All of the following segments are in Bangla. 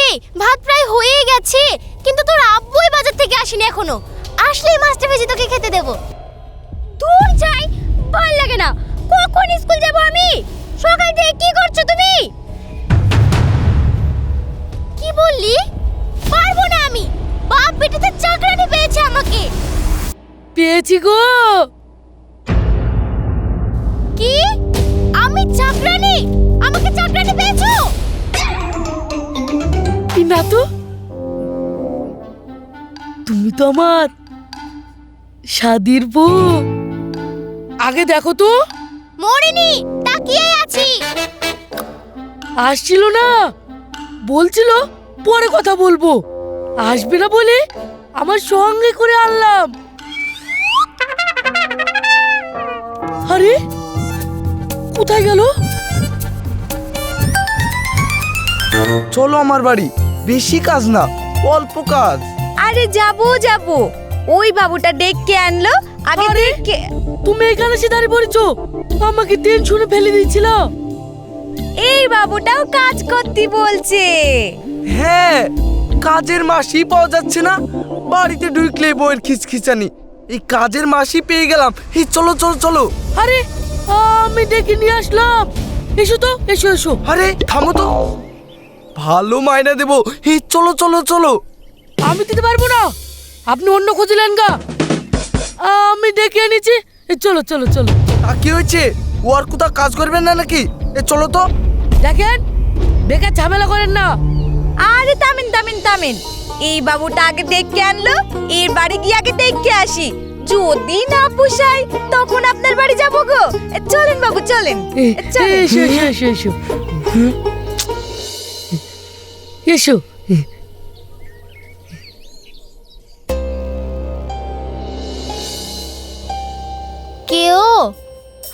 এই ভাত প্রায় হয়ে গেছে, কিন্তু তোর আব্বুই বাজার থেকে আসেনি এখনো। আসলেই মাছটা ভেজে তোকে খেতে দেব। দূর যাই, ভাল লাগে না। কখন স্কুল যাব আমি? সকাল থেকে কি করছো তুমি? কি বললি? পারবো না আমি। বাপ বেটাতে চাকরানি পেয়েছে আমাকে। পেয়েছি গো। কি? আমি চাকরানি? আমাকে চাকরানি পেয়েছো? না তো, তুমি তো আমার শাদির বউ। আগে দেখো তো। মরিনি, তাকিয়ে আছি। আসছিল না, বলছিল পরে কথা বলবো। আসবে না বলে আমার সঙ্গে করে আনলাম। আরে কোথায় গেল? চলো আমার বাড়ি, বেশি কাজ না, অল্প কাজ। আরে যাবো যাবো, ওই বাবুটা ডেকে আনলো আগে আরে! ডেকে। তুমি এখানে এসে দাঁড়িয়ে পড়েছো, আমাকে টেনশনে ফেলে দিচ্ছিল। এই বাবুটাও কাজ করতে বলছে। হ্যাঁ, কাজের মাসি পাওয়া যাচ্ছে না, বাড়িতে ঢুকলে বউয়ের খিচখিচানি। এই কাজের মাসি পেয়ে গেলাম। এই চলো চলো চলো। আরে আমি ডেকে নিয়ে আসলাম। এসো তো, এসো এসো। আরে থামো তো, ভালো মাইনা দেবো। এই চলো চলো চলো। আমি দিতে পারবো না, আপনি অন্য খুঁজলেন গা। আমি ডেকে এনেছি, চলো চলো চলো। কি হয়েছে? ও আর কোথাও কাজ করবেন না নাকি? এ চলো তো। দেখেন, বেকার ঝামেলা করেন না। আরে থামেন থামেন থামেন, এই বাবুটা আগে ডেকে আনলো, এর বাড়ি গিয়ে আগে ডেকে আসি। যদি না পোষায় তখন আপনার বাড়ি যাবো গো। চলেন বাবু চলেন। চলেন। এসো এসো এসো এসো এসো। কেও?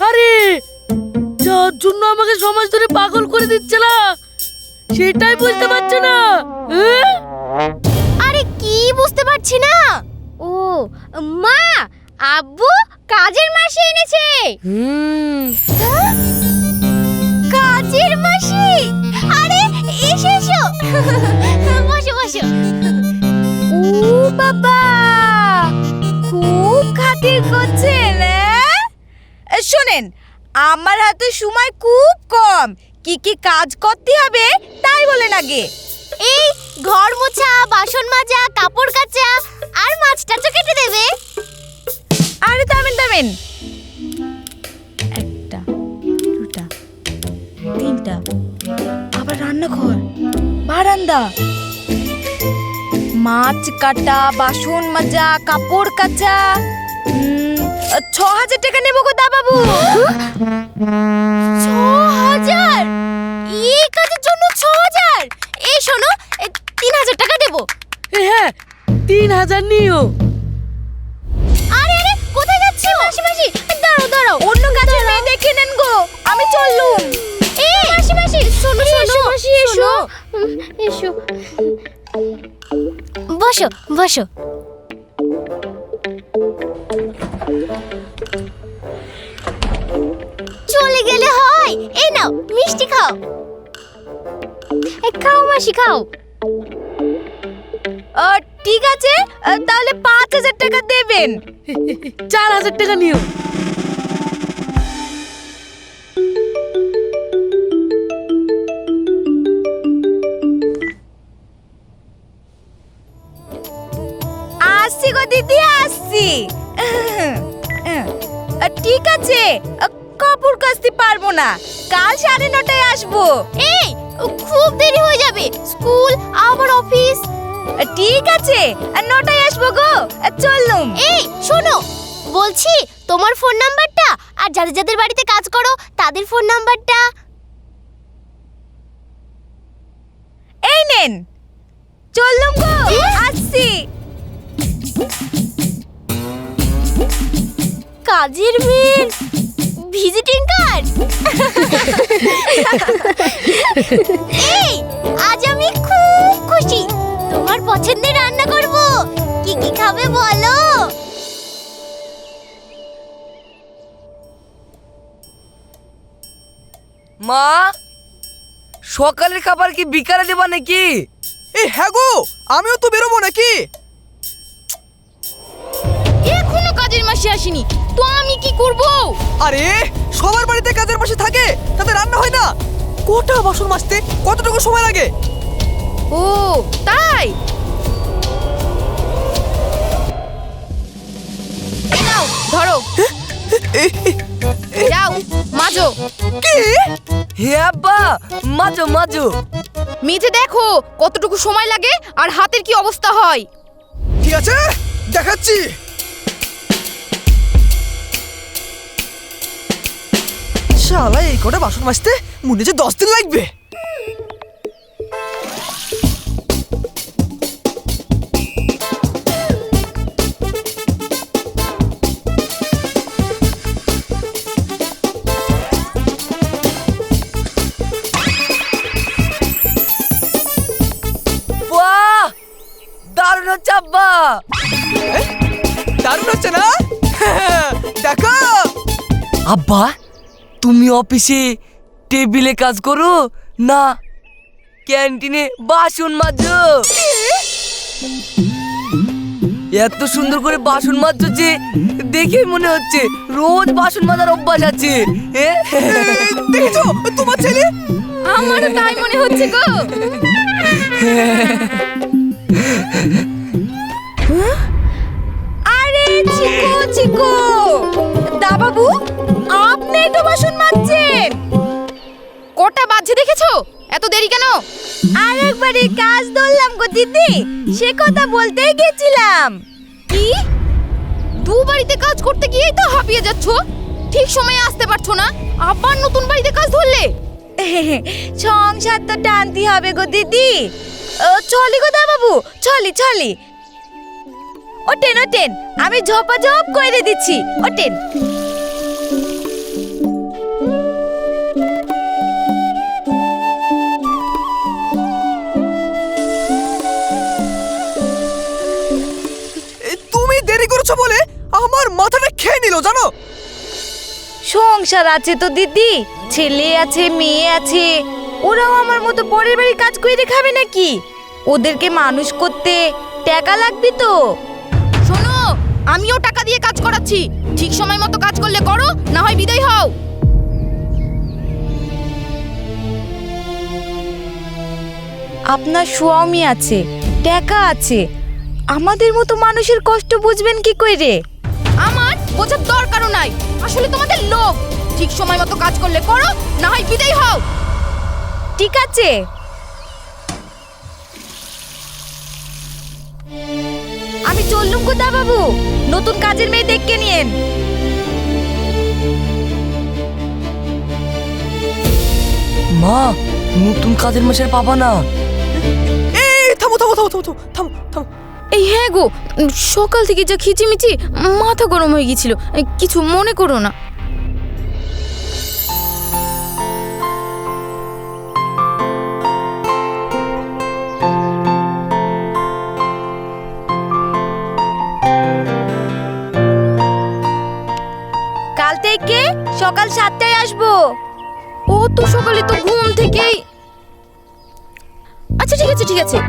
আরে যার জন্য আমাকে সমাজ ধরে পাগল করে দিচ্ছে না, সেটাই বুঝতে পারছো না? হ্যাঁ? আরে কি বুঝতে পারছি না। ও মা, আব্বু কাজের মাসি এনেছে। হ্যাঁ? কাজের মাসি? আরে এসো এসো, বসো বসো। ও বাবা, খুব খাতির করছেন। শোনেন, আমার হাতে সময় খুব কম, কি কি কাজ করতে হবে তাই বলেন আগে। এই ঘর মোছা, বাসন মাজা, কাপড় কাচা আর মাছটা তো কেটে দেবে। আরে থামেন থামেন, একটা দুটা তিনটা, আবার রান্নাঘর, বারান্দা, মাছ কাটা, বাসন মাজা, কাপড় কাচা। ৬,০০০ টাকা নেবো গো দা বাবু। ৬,০০০? এই কাজের জন্য ৬,০০০? এই শোনো, ৩,০০০ টাকা দেবো। হ্যাঁ, ৩,০০০ নিও। আরে আরে কোথায় যাচ্ছো? মাসি মাসি দাঁড়াও দাঁড়াও। অন্য কাজের মেয়ে দেখে নেন গো, আমি চললুম। এই মাসি মাসি শোনো শোনো মাসি এসো এসো, বসো বসো। চলে গেলে হয়? এই নাও মিষ্টি খাও। খাও মাসি খাও। ঠিক আছে, তাহলে ৫,০০০ টাকা দেবেন। ৪,০০০ টাকা নিও। আসছি গো দিদি, আসছি। ঠিক আছে, কাপড় কাচতে পারবো না, কাল ৯:৩০ আসবো। এই খুব দেরি হয়ে যাবে, স্কুল আবার অফিস। ঠিক আছে, ৯টায় আসবো গো, চললুম। এই শোনো, বলছি তোমার ফোন নাম্বারটা আর যাদের যাদের বাড়িতে কাজ করো তাদের ফোন নাম্বারটা। এই নেন, চললুম গো, আসছি। কাজের মেয়ের ভিজিটিং কার্ড। এই আজ আমি খুব খুশি, তোমার পছন্দের রান্না করব। কি কি খাবে বলো? মা, সকালের খাবার কি বিকালে দেবা নাকি? এই হ্যাঁ গো, আমিও তো বেরোবো নাকি? এখনো কাজের মাসি আসেনি, তো আমি কি করব? আরে সবার বাড়িতে কাজের মাসি থাকে, তাতে রান্না হয় না? কোটা বাসন মাজতে কতটুকু সময় লাগে? ও তাই? এই নাও ধরো, যাও মাজো। হে আব্বা, মাজো মাজো। মেজে দেখো কতটুকু সময় লাগে আর হাতের কি অবস্থা হয়। ঠিক আছে, দেখাচ্ছি। শালা এই কটা বাসন মাজতে মনে হচ্ছে 10 দিন লাগবে। বাহ, দারুণ হচ্ছে আব্বা। দারুণ হচ্ছে না? দেখো। আব্বা, তুমি অফিসে টেবিলে কাজ করো না ক্যান্টিনে বাসন মাজো? এত সুন্দর করে বাসন মাজছো যে দেখে মনে হচ্ছে রোজ বাসন মাজার অভ্যাস আছে। দেখেছো তোমার ছেলে? আমারও তাই মনে হচ্ছে গো। আরে চিকো চিকো, দা বাবু আপনি তো বাসন মাজছেন। কটা বাজছে দেখেছো? এত দেরি কেন? আরেকবারে কাজ ধরলাম গো দিদি, সে কথা বলতেই গেছিলাম। কি? দু বাড়িতে কাজ করতে গিয়েই তো হাঁপিয়ে যাচ্ছ, ঠিক সময়ে আসতে পারছো না, আবার নতুন বাড়িতে কাজ ধরলে। সংসার তো টানতে হবে গো দিদি। চলি গো দা বাবু, চলি চলি। ওঠেন ওঠেন, আমি ঝপাঝপ করে দিচ্ছি, ওঠেন। তুমি দেরি করেছো বলে আমার মাথাটা খেয়ে নিল জানো। সংসার আছে তো দিদি, ছেলে আছে মেয়ে আছে, ওরাও আমার মতো পরের বাড়ি কাজ করে খাবে নাকি? ওদেরকে মানুষ করতে টাকা লাগবে তো। শোনো, আমিও টাকা দিয়ে কাজ করাচ্ছি, ঠিক সময় মতো কাজ করলে করো, না হয় বিদায় হও। আপনার স্বামী আছে, টাকা আছে, আমাদের মতো মানুষের কষ্ট বুঝবেন কি করে? আমার বোঝার দরকারও নাই, আসলে তোমাদের লোভ। ঠিক সময় মতো কাজ করলে করো, না হয় বিদায় হও। ঠিক আছে। আমি চললুম গো দা বাবু, নতুন কাজের মেয়ে দেখকে নিয়েন। মা, নতুন কাজের মাসের পাবা না। এই থামো থামো থামো থামো থামো থামো থামো। এই হ্যাঁ গো, সকাল থেকে যা খিচিমিচি, মাথা গরম হয়ে গিয়েছিল, কিছু মনে করো না। কাল থেকে সকাল 7টায় আসবো। ও তো সকালে তো ঘুম থেকেই। আচ্ছা ঠিক আছে ঠিক আছে।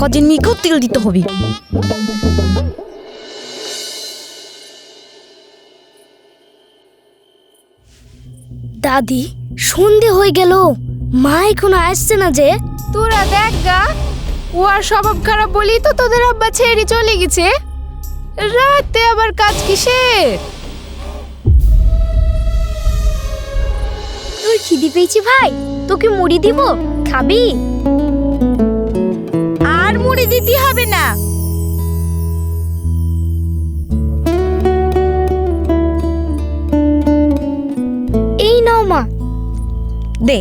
কদিন মেয়েকেও তেল দিতে হবে। দাদি, সন্ধে হয়ে গেল, মা এখনো আসছে না যে? তোরা দেখ গা, ও আর স্বভাব খারাপ বলি তো তোদের আব্বা ছেড়ে চলে গেছে। রাতে আবার কাজ কিসের? তোর খিদে পেয়েছি ভাই, তোকে মুড়ি দিব, খাবি? আর মুড়ি দিতে হবে না। এই নাও মা। দে।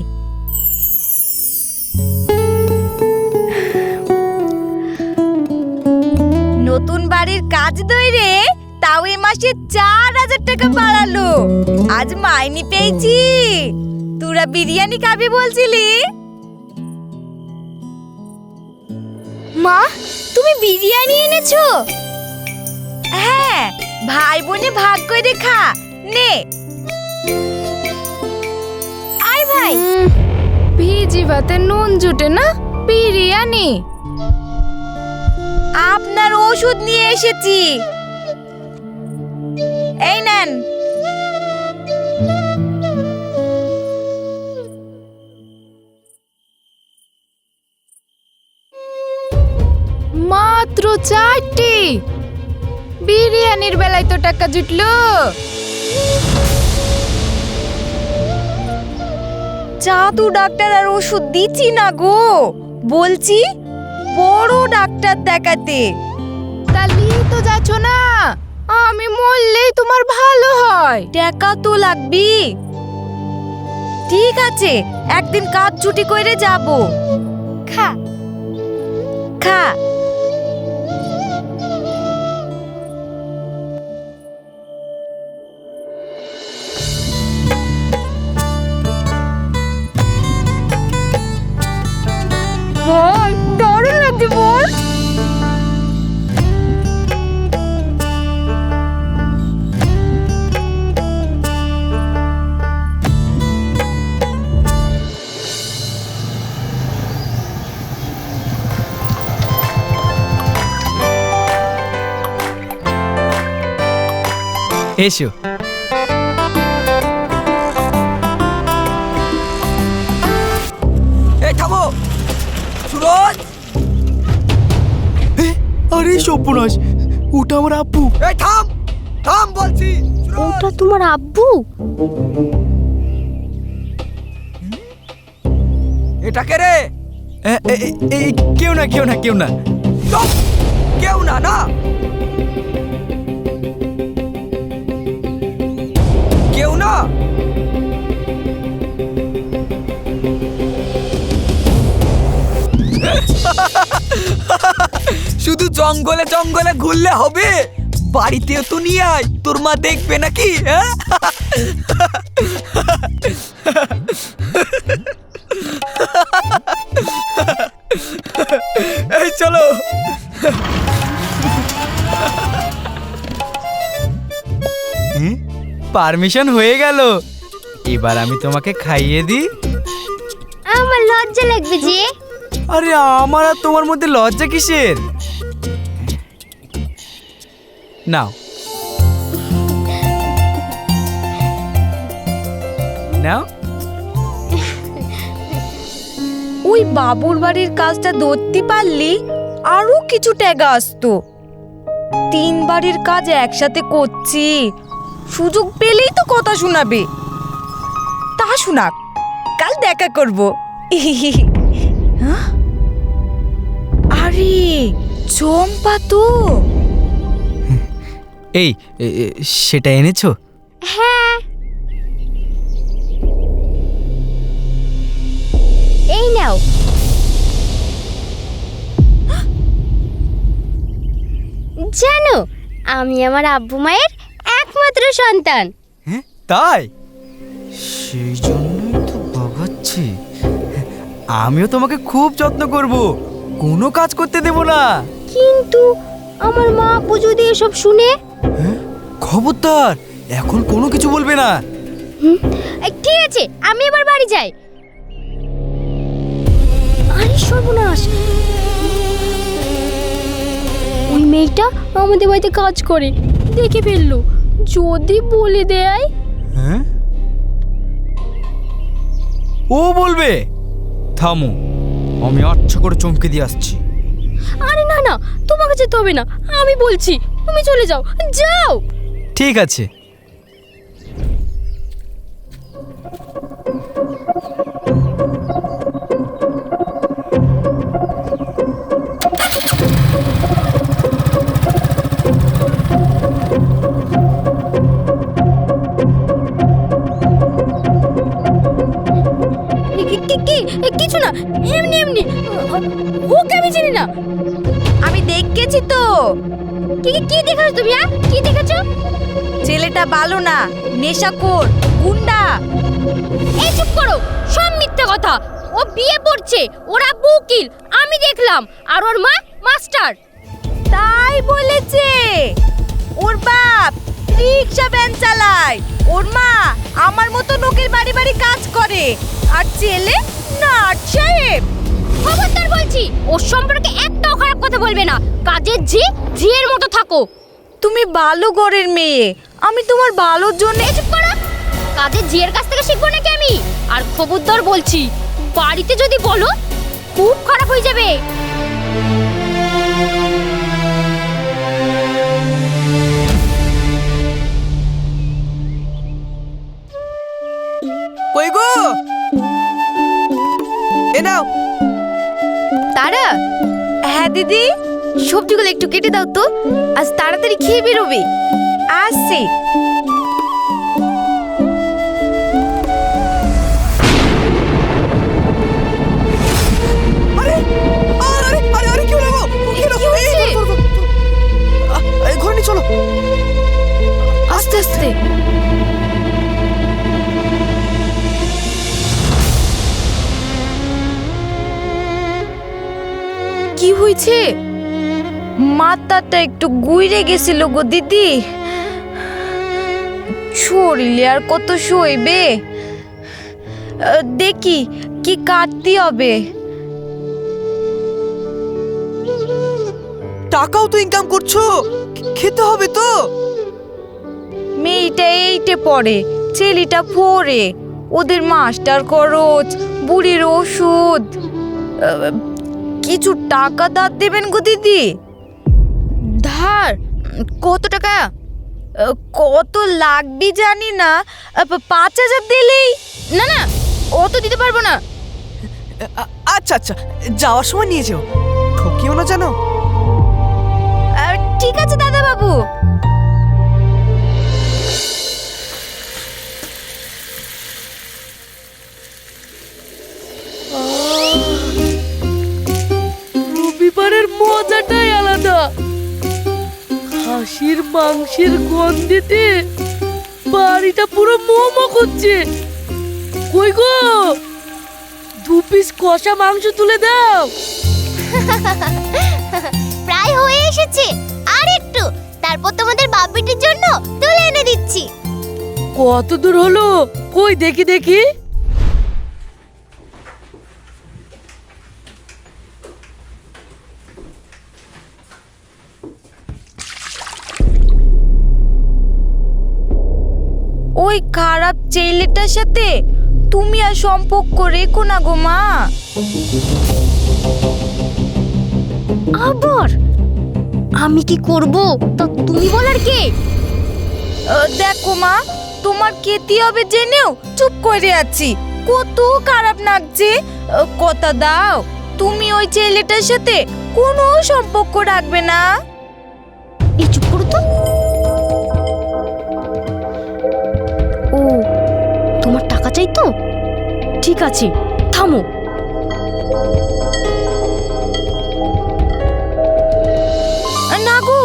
নতুন বাড়ির কাজ দইরে তাও এ মাসে 4000 টাকা বাড়ালো। আজ মাইনে পেয়েছি। তোরা বিরিয়ানি খাবি বলছিলি? মা, তুমি বিরিয়ানি এনেছো? হ্যাঁ, ভাই বোনে ভাগ করে খা। নে। আয় ভাই। জিভাতে নুন জুটে না, বিরিয়ানি। আপনার ওষুধ নিয়ে এসেছি, এই নেন। মাত্র 4টি বিরিয়ানির বেলায় তো টাকা জুটলো। জাদু ডাক্তার আর ওষুধ দিচ্ছি না গো, বলছি বড় ডাক্তার দেখাতে। তাহলেই তো যাচ্ছ না, আমি মরলেই তোমার ভালো হয়। টাকা তো লাগবি। ঠিক আছে, একদিন কাজ ছুটি করে যাব। খা। খা। বল, দারুণ লাগছে বল। এসো। এই থামো সুরজ। আরে সর্বনাশ, ওটা আমার আব্বু। এই থাম থাম বলছি। ওটা তোমার আব্বু? এটা কে রে? কেউ না কেউ না কেউ না। চুপ! কেউ না না, কেউ না। শুধু জঙ্গলে জঙ্গলে ঘুরলে হবে? বাড়িতেও তো নিয়ে আয়, তোর মা দেখবে নাকি? হ্যাঁ? এই চলো। পারমিশন হয়ে গেল, এবার আমি তোমাকে খাইয়ে দিই। আমার লজ্জা লাগবে যে। আরে আমার আর তোমার মধ্যে লজ্জা কিসের? নাও নাও। ওই বাবুর বাড়ির কাজটা ধরতে পারলি আরো কিছু টাকা আসতো। 3 বাড়ির কাজ একসাথে করছি, সুযোগ পেলেই তো কথা শোনাবে। তা শোনাক, কাল দেখা করব। হ্যাঁ? আরে চম্পা তো। এই সেটা এনেছো? হ্যাঁ, এই নাও। জানো, আমি আমার আব্বু মায়ের একমাত্র সন্তান। হ্যাঁ তাই? সেই জন্যই তো ভাবাচ্ছি, আমিও তোমাকে খুব যত্ন করব, কোনো কাজ করতে দেব না। কিন্তু আমার মা আব্বু যদি এসব শুনে? খবরদার, এখন কোনো কিছু বলবে না। ঠিক আছে, আমি এবার বাড়ি যাই। আরে সর্বনাশ, ওই মেয়েটা আমাদের বাড়িতে কাজ করে, দেখে ফেললো। যদি বলে দেয়? হ্যাঁ, ও বলবে। থামো, আমি আচ্ছা করে চমকে দিয়ে আসছি। আরে না না, তোমাকে যেতে হবে না, আমি বলছি, তুমি চলে যাও, যাও। ঠিক আছে। কিছু না, এমনি এমনি। ওকে আমি চিনি না। আমি দেখেছি তো। কি দেখাচ্ছ তুমি? কি দেখাচ্ছ? ছেলেটা ভালো না, নেশাখোর, গুন্ডা। এই চুপ করো, সব মিথ্যা কথা। ও বিয়ে পড়ছে, ওর আব্বু উকিল, আমি দেখলাম, আর ওর মা মাস্টার। তাই বলেছে। ওর বাপ রিক্সা ভ্যান চালায়, ওর মা আমার মতো লোকের বাড়ি বাড়ি কাজ করে, আর ছেলে নাট সাহেব, খবরদার বলছি, ওর সম্পর্কে একটাও খারাপ কথা বলবে না। কাজের ঝিয়ের মতো থাকো। তুমি ভালো ঘরের মেয়ে, আমি তোমার ভালোর জন্য। চুপ করো। কাজের ঝিয়ের কাছ থেকে শিখবো নাকি আমি? আর খবরদার বলছি, বাড়িতে যদি বলো খুব খারাপ হয়ে যাবে। কই গো, এ নাও। তারা, হ্যাঁ দিদি, সবজিগুলো একটু কেটে দাও তো, আজ তাড়াতাড়ি খেয়ে বেরোবে। আসছি। আরে আরে আরে আরে কি হলো গো? কি হলো? এই ঘরে নিয়ে চলো। আস্তে আস্তে। কি হয়েছে? মাথাটা একটু গুইরে গেছিল গো দিদি। শরীরে আর কত সইবে, দেখি কি কাটতে হবে। টাকাও তো ইনকাম করছো, খেতে হবে তো। মেয়েটা এইটে পড়ে, ছেলেটা ফোরে, ওদের মাস্টার খরচ, বুড়ির ওষুধ। কিছু টাকা ধার দেবেন গো দিদি? ধার? কত টাকা? কত লাগবে জানি না, 5,000 দিলেই। না না, অত দিতে পারবো না। আচ্ছা আচ্ছা, যাওয়ার সময় নিয়ে যেও, ঠকিও না জানো। ঠিক আছে দাদা বাবু। রবিবারের মজাটাই আলাদা। খাসির মাংসের গন্ধেতে বাড়িটা পুরো মোমো করছে। কই গো, 2 পিস কষা মাংস তুলে দাও। প্রায় হয়ে এসেছে, আর একটু, তারপর তোমাদের বাপিটির জন্য তুলে এনে দিচ্ছি। কত দূর হলো? কই দেখি দেখি। ওই খারাপ ছেলেটার সাথে তুমি আর সম্পর্ক রেখো না গো মা। আবার আমি কি করব তা তুমি বলার কে? দেখো মা, তোমার খেতে হবে জেনেও চুপ করে আছি, কত খারাপ লাগছে। কথা দাও, তুমি ওই ছেলেটার সাথে কোনো সম্পর্ক রাখবে না। এই চুপ করো তো। ও, তোমার টাকা চাই তো? ঠিক আছে, থামো। না গো,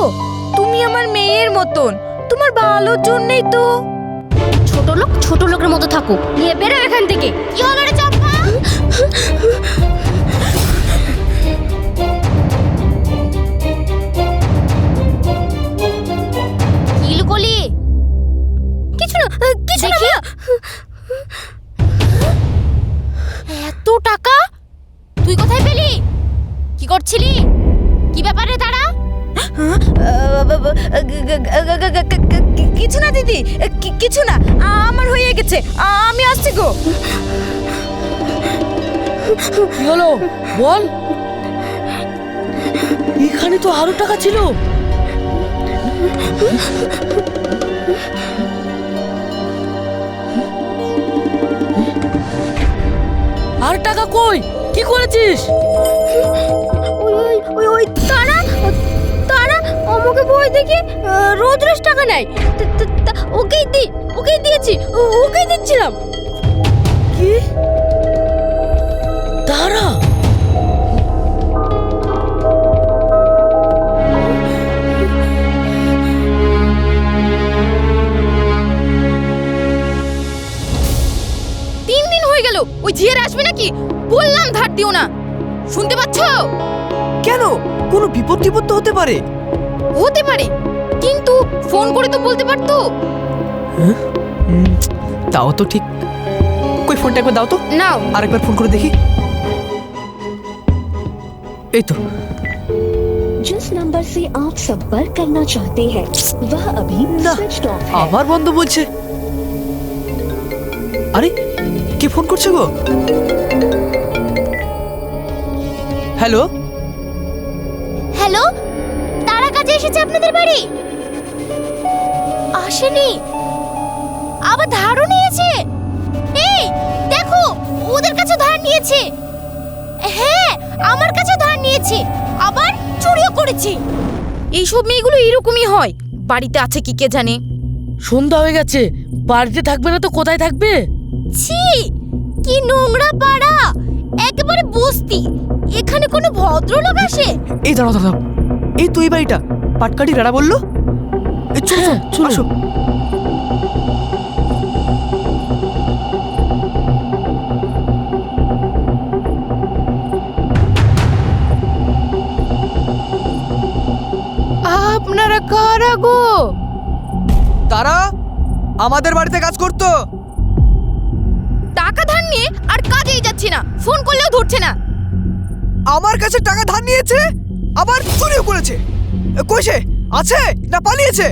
তুমি আমার মেয়ের মতন, তোমার ভালোর জন্যই তো। ছোট লোকের মতো থাকো, নিয়ে বেরো এখান থেকে। কি হলো রে চম্পা? কি লুকোলি? কিছু না, কিছু না। এত টাকা তুই কোথায় পেলি? কি করছিলি? কি ব্যাপারে তারা? কিছু না দিদি, কিছু না, আমার হয়ে গেছে, আমি আসছি গো। কি হলো বল? এখানে তো আরো টাকা ছিল। আর টাকা কই? কি করেছিস? ওই তারা আমাকে ভয় দেখে রোজ টাকা নেয়। ওকেই দিয়েছি, ওকেই দিচ্ছিলাম। কি? তারা? দিন হয়ে গেল, ওই ঝিয়ের আসবে নাকি? বললাম ধার দিও না, শুনতে পাচ্ছ? কেন, কোনো বিপদ টিপদ তো হতে পারে। হতে পারে, কিন্তু ফোন করে তো বলতে পারতো। তাও তো ঠিক। কই ফোনটা একবার দাও তো। নাও। আরেকবার ফোন করে দেখি। এই তো। जिस नंबर से आप संपर्क करना चाहते हैं वह अभी না, स्विच ऑफ है। আবার বন্ধ বলছে। আরে কে ফোন করছে গো? হ্যালো, হ্যালো, তারা কাজে এসেছে আপনাদের বাড়ি? আসেনি? আবার ধারও নিয়েছে? এই দেখো, ওদের কাছে ধার নিয়েছে। হ্যাঁ, আমার কাছে ধার নিয়েছে, আবার চুরিও করেছে। এইসব মেয়েগুলো এরকমই হয়। বাড়িতে আছে কি কে জানে। সন্ধ্যা হয়ে গেছে, বাড়িতে থাকবে না তো কোথায় থাকবে? ছি, কি নোংরা পাড়া, একেবারে বস্তি। এখানে কোনো ভদ্রলোক আসে? এই দাঁড়াও দাঁড়াও, এই তো এই বাড়িটা। পাটকাঠি রাড়া বললো। এই চলো হ্যাঁ, চলো, চলো। আসো। আপনারা কারা গো? তারা আমাদের বাড়িতে কাজ করতো। টাকা ধার নিয়ে আর কাজেই যাচ্ছে না, ফোন করলেও ধরছে না। আমার কাছে টাকা ধার নিয়েছে, আবার চুরিও করেছে। কই সে? আছে না পালিয়েছে?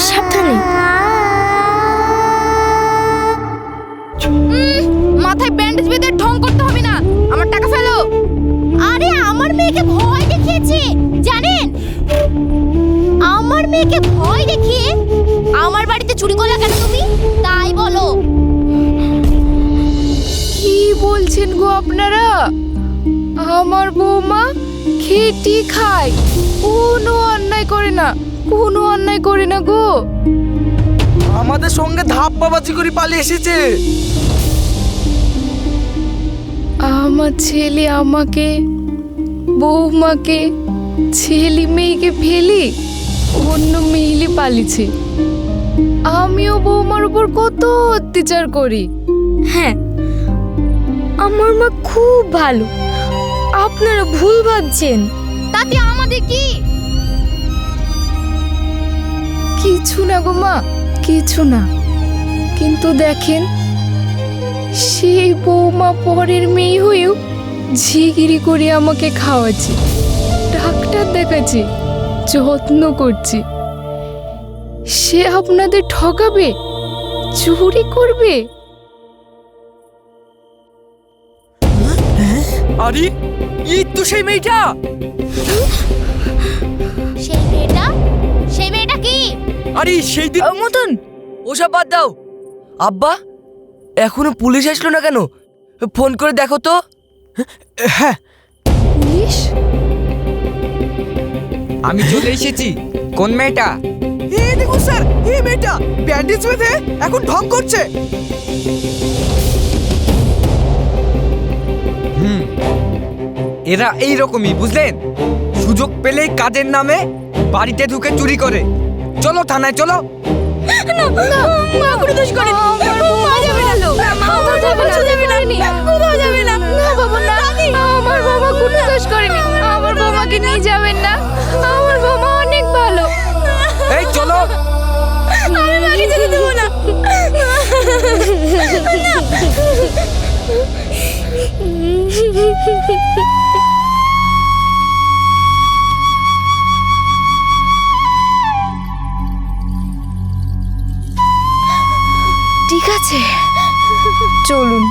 সাবধানে। মাথায় ব্যান্ডেজ বেঁধে ঢং করতে হবে না, আমার টাকা ফেলো। আরে আমার মেয়েকে ভয় দেখিয়েছে জানেন? আমার মেয়েকে ভয় দেখিয়ে আমার বাড়িতে চুরি করলা কেন তুমি? তাই বলো। কি বলছেন গো আপনারা? আমার বৌমা খেটি খায়, কোনো অন্যায় করে না, কোনো অন্যায় করে না গো। আমাদের সঙ্গে ধাপ্পাবাজি করে পালিয়ে এসেছে। আমার ছেলে আমাকে, বৌমাকে, ছেলে মেয়েকে ফেলি অন্য মেয়েলে পালিছে। আমিও বৌমার উপর কত অত্যাচার করি। হ্যাঁ, আমার মা খুব ভালো, আপনারা ভুল ভাবছেন। তাতে আমাদের কি? কিছু না গো মা, কিছু না। কিন্তু দেখেন, সেই বৌমা পরের মেয়ে হয়েও ঝিগিরি করে আমাকে খাওয়াচ্ছে, ডাক্তার দেখাচ্ছে, যত্ন করছে। সে আপনাদের ঠকাবে, চুরি করবে? আরে এই তো সেই মেয়েটা। সেই মেয়েটা? সেই মেয়েটা কি? আরে সেই দিন মতন ওসব বাদ দাও। আব্বা, এখনো পুলিশ আসলো না কেন? ফোন করে দেখো তো। হ্যাঁ, পুলিশ? আমি চলে এসেছি। কোন মেয়েটা? এই দেখুন স্যার, এই মেয়েটা ব্যান্ডেজ বেঁধে এখন ঢং করছে। এরা এই রকমই, বুঝলেন? সুযোগ পেলেই কাজের নামে বাড়িতে ঢুকে চুরি করে। চলো থানায়, চলো। মা কোনো দোষ করেনি। মা যাবে না, মা যাবে না, কোথাও যাবে না। না বাবা না, আমার বাবা কোনো দোষ করেনি। আমার বাবাকে নিয়ে যাবেন না, আমার বাবা অনেক ভালো। এই চলো। আমি মাকে যেতে দেবো না। ঠিক আছে, চলুন।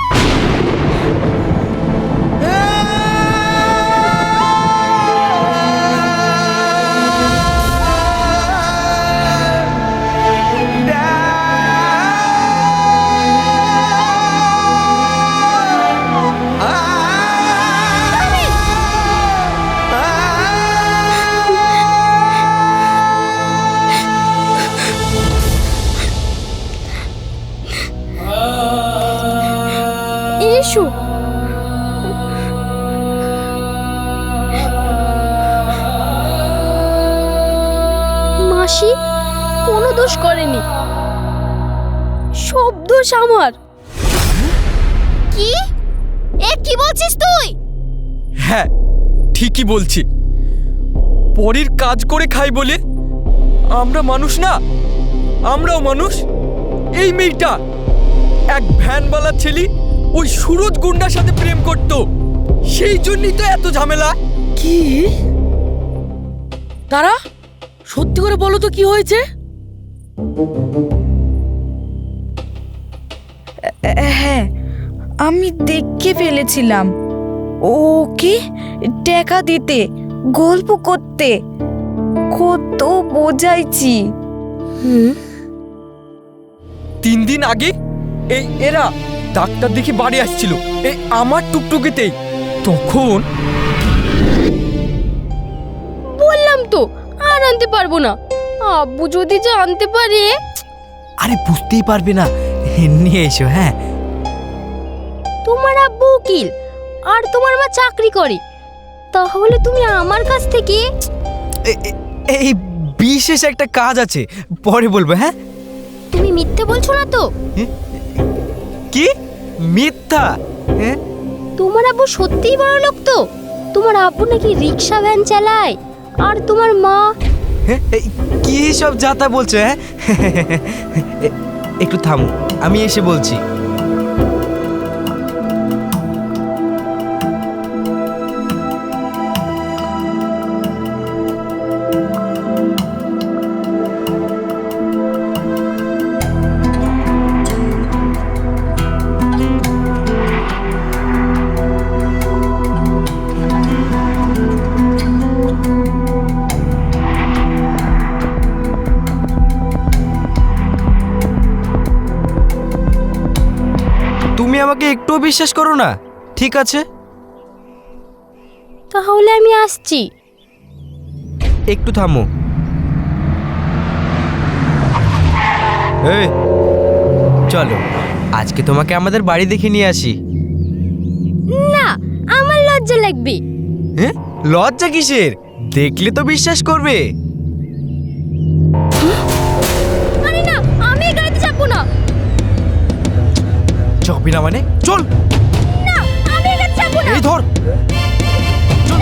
এসো। মাসি কোনো দোষ করেনি, সব দোষ আমার। কি? কি বলছিস তুই? হ্যাঁ ঠিকই বলছি। পরের কাজ করে খাই বলে আমরা মানুষ না? আমরাও মানুষ। এই মেয়েটা এক ভ্যানওয়ালা ছেলে ওই সুরজ গুন্ডার সাথে প্রেম করত, সেই জন্যই তো এত ঝামেলা। কি? তারা সত্যি করে বলো তো কি হয়েছে? হ্যাঁ, আমি দেখে ফেলেছিলাম ওকে টাকা দিতে, গল্প করতে, কত বোঝাইছি। 3 দিন আগে এরা ডাক্তার দেখে বাড়ি আসছিল এই আমার টুকটুকিতেই। তখন বললাম তো আর আনতে পারবো না। আব্বু যদি জানতে পারে। আরে বুঝতেই পারবে না, নিয়ে এসো। হ্যাঁ, তোমার আব্বু উকিল আর তোমার মা চাকরি করে, তাহলে তুমি আমার কাছ থেকে এই বিশেষ একটা কাজ আছে, পরে বলবো। হ্যাঁ, তুমি মিথ্যে বলছো না তো? কি মিথ্যা? হ্যাঁ, তোমার আব্বু সত্যিই বড় লোক তো? তোমার আব্বু নাকি রিক্সা ভ্যান চালায়, আর তোমার মা। হ্যাঁ, কি সব যাতা বলছো? হ্যাঁ, একটু থামো, আমি এসে বলছি। তুমি আমাকে একটুও বিশ্বাস করো না? ঠিক আছে, তাহলে আমি আসছি। একটু থামো। এই চলো, আজকে তোমাকে আমাদের বাড়ি দেখে নিয়ে আসি। না, আমার লজ্জা লাগবে। হ্যাঁ, লজ্জা কিসের? দেখলে তো বিশ্বাস করবে। আরে না, আমি এই গাড়িতে যাবো না। যাবি না মানে? চল। না, আমি এই গাড়িতে যাবো না। এই ধর।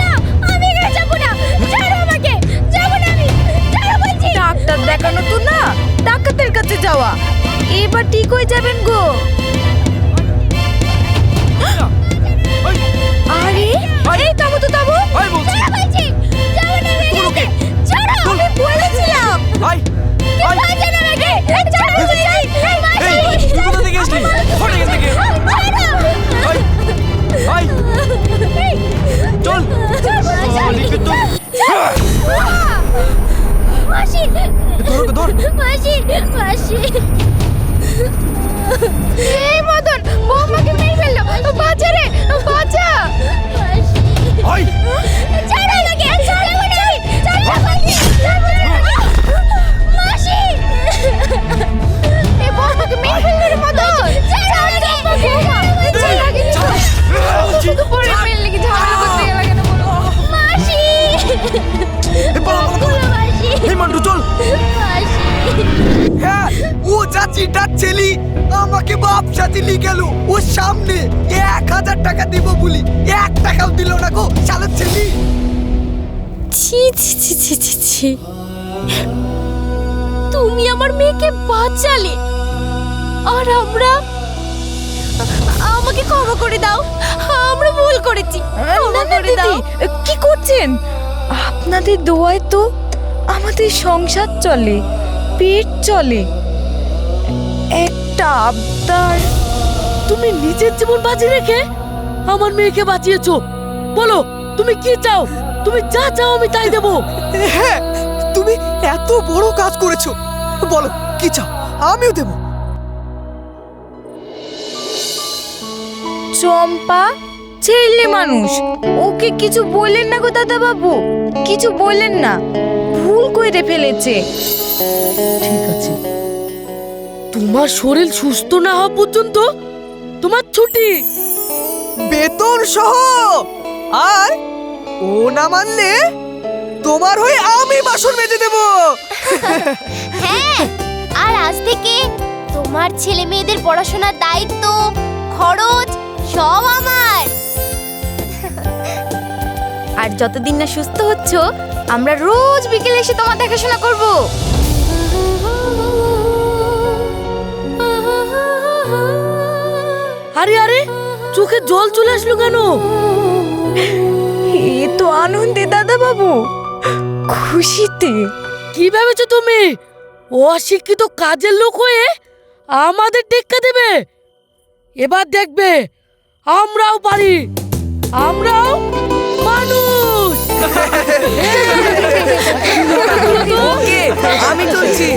না, আমি এই গাড়িতে যাবো না। ছাড়ো আমাকে, যাবো না আমি। ছাড়ো বলছি। ডাক্তার দেখানো তো না, ডাক্তারের কাছে যাওয়া। এবার ঠিক হয়ে যাবেন গো। আরে এই থামো তো, থামো। আয় বলছি। ছাড়ো বলছি। যাবো না আমি এই গাড়িতে। ছাড়ো, আমি বলেছিলাম। আয় আয়। বাঁচান আমাকে। ছাড়ো বলছি। এই তুই কোথা থেকে আসলি? ফট এখান থেকে। আয় আয়। চল। মালিককে তো মাসি, ধর ওকে, ধর। মাসি, মাসি। এই মদন, বৌমাকে মেরে ফেললো। বাঁচা রে, বাঁচা। মাসি। আয়। ছাড়ো আমাকে, ছাড়ো না। ছাড়ো আমাকে। মাসি। এই বৌমাকে মেরে ফেললো রে মদন। ছাড়ো আমাকে। বৌমা, ছাড়ো আগে। শুধু পরে মেরে লেগে ঝামেলা করতে গেল কেন বলো? মাসি। এই পালা, পালা, পালা। মাসি। এই মান্টু চল। মাসি। হ্যাঁ, ও চাচিটার ছেলে আমাকে বাপ সাজিলি গেল ওর সামনে 1000 টাকা দিব বলি, 1 টাকাও দিল না গো শালার ছেলে। ছি ছি ছি ছি ছি ছি। তুমি আমার মেয়েকে বাঁচালে, আর আমরা, আমাকে ক্ষমা করে দাও। আমরা ভুল করেছি। ক্ষমা করে দাও। কি করছেন? আপনাদের দোয়ায় তো আমাদের সংসার চলে, পেট চলে। একটা আবদার। তুমি নিজের জীবন বাজি রেখে আমার মেয়েকে বাঁচিয়েছো। বলো তুমি কি চাও? তুমি যা চাও আমি তাই দেবো। হ্যাঁ, তুমি এত বড় কাজ করেছো, বলো কি চাও, আমিও দেবো। চম্পা ছেলে মানুষ, ওকে কিছু বললেন না গো দাদা বাবু, কিছু বললেন না, ভুল করে ফেলেছে। ঠিক আছে, তোমার শরীর সুস্থ না হওয়া পর্যন্ত তোমার ছুটি। বেতন সহ। আর ও না মানলে তোমার হয়ে আমি বাসন মেজে দেবো। হ্যাঁ, আর আজ থেকে তোমার ছেলে মেয়েদের পড়াশোনার দায়িত্ব, খরচ সব আমার। যতদিন না সুস্থ হচ্ছ আমরা রোজ বিকেলে এসে তোমার দেখাশোনা করব। আরে আরে চোখে জল চলে আসলো কেন? এ তো আনন্দে দাদা বাবু, খুশিতে। কি ভেবেছো তুমি অশিক্ষিত কাজের লোক হয়ে আমাদের টেক্কা দেবে? এবার দেখবে আমরাও পারি, আমরাও মানুষ। ওকে, আমি চলছি।